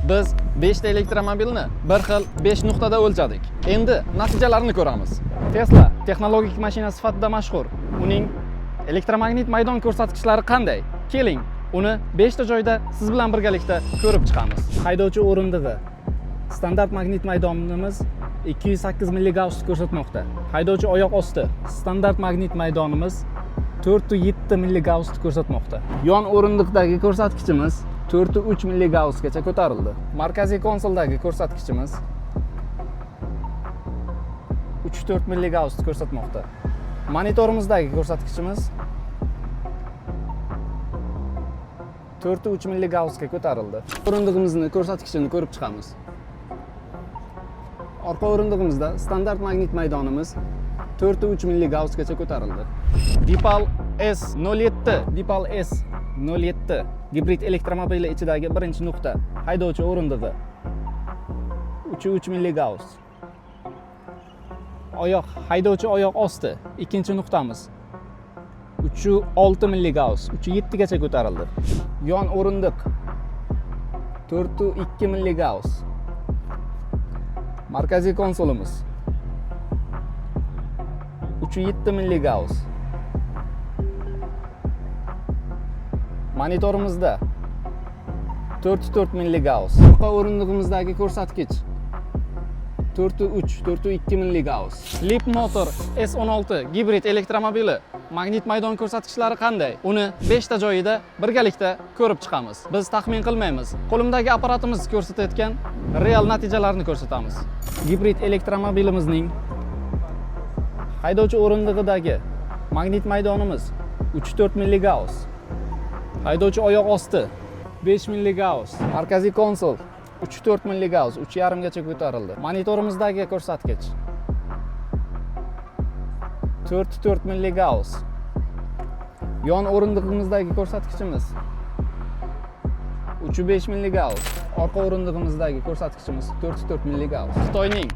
Biz 5 ta elektromobilni bir xil 5 nuqtada o'lchadik. Endi natijalarni ko'ramiz. Tesla texnologik mashina sifatida mashhur. Uning elektromagnit maydon ko'rsatkichlari qanday? Keling, uni 5 ta joyda siz bilan birgalikda ko'rib chiqamiz. Haydovchi o'rindig'i. Standart magnit maydonimiz 208 milligauss ko'rsatmoqda. Haydovchi oyoq osti. Standart magnit maydonimiz 407 milligauss ko'rsatmoqda. Yon o'rindiqdagi ko'rsatkichimiz 403 milligaussgacha ko'tarildi. Markaziy konsoldagi ko'rsatkichimiz 34 milligauss ko'rsatmoqda. Monitorimizdagi ko'rsatkichimiz 403 milligaussga ko'tarildi. O'rindig'imizni ko'rsatkichini ko'rib chiqamiz. Orqa o'rindig'imizda standart magnit maydonimiz 403 milligaussgacha ko'tarildi. Dipal S07 gibrid elektromobili ichidagi birinchi nuqta. Haydovchi o'rindig'i 303 milligauss. Haydovchi oyoq osti ikkinchi nuqtamiz 306 milligauss, 307 gacha ko'tarildi. Yon o'rindiq 402 milligauss. Markaziy konsolimiz 307 milligauss. Monitorimizda 404 milligauss. Orqa o'rindig'imizdagi ko'rsatkich 402 milligauss. Leapmotor S16 gibrid elektromobili magnit maydon ko'rsatkichlari qanday? Uni 5 ta joyida birgalikda ko'rib chiqamiz. Biz taxmin qilmaymiz. Qo'limdagi apparatimiz ko'rsatayotgan real natijalarni ko'rsatamiz. Gibrid elektromobilimizning haydovchi o'rindig'idagi magnit maydonimiz 34 milligauss. Haydovchi oyoq osti 5 milligauss. Markaziy konsol 34 milligauss, 3,5 gacha ko'tarildi. Monitorimizdagi ko'rsatkich 44 milligauss. Yon o'rindig'imizdagi ko'rsatkichimiz 35 milligauss. Orqa o'rindig'imizdagi ko'rsatkichimiz 44 milligauss. Xitoyning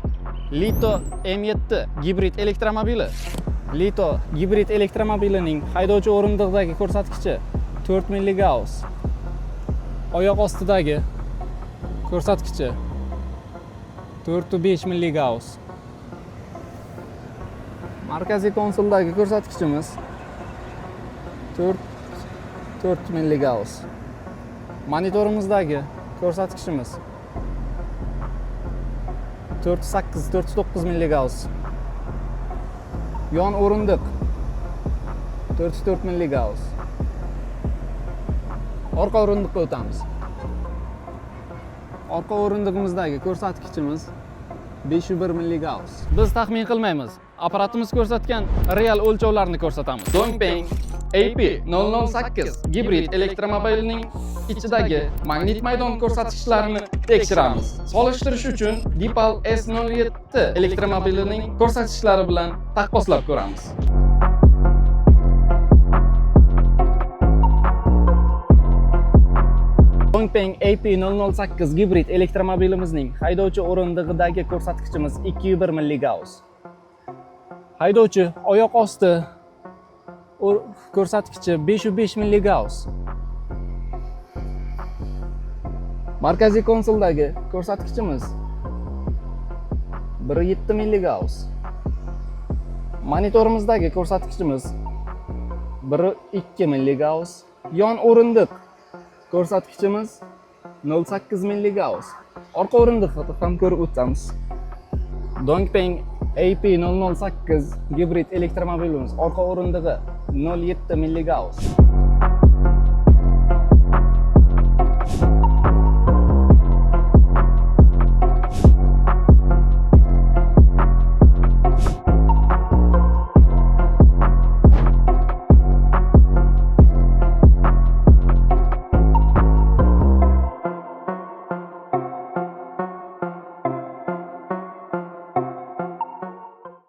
Lito M7 gibrid elektromobili. Lito gibrid elektromobilining haydovchi o'rindig'idagi ko'rsatkichi 4 milligauss. Oyoq ostidagi ko'rsatkichi 405 milligauss. Markaziy konsoldagi ko'rsatkichimiz 4 milligauss. Monitorimizdagi ko'rsatkichimiz 409 milligauss. Yon o'rindiq 44 milligauss. Orqa o'rindiqqa o'tamiz. Orqa o'rindig'imizdagi ko'rsatkichimiz 501 milligauss. Biz taxmin qilmaymiz. Apparatimiz ko'rsatgan real o'lchovlarni ko'rsatamiz. Dongfeng AP008 gibrid elektromobilining ichidagi magnit maydon ko'rsatkichlarini tekshiramiz. Solishtirish uchun Dipal S07 elektromobilining ko'rsatkichlari bilan taqqoslab ko'ramiz. Dongfeng AP008 gibrid elektromobilimizning haydovchi o'rindig'idagi ko'rsatkichimiz 201 milligauss. Haydovchi oyoq osti ko'rsatkichi 505 milligauss. Markaziy konsoldagi ko'rsatkichimiz 107 milligauss. Monitorimizdagi ko'rsatkichimiz 102 milligauss. Yon o'rindiq ko'rsatkichimiz 08 milligauss. Orqa o'rindiqni ham ko'rib o'tamiz. Dongfeng AP008 gibrid elektromobilimiz orqa o'rindig'i 07 milligauss.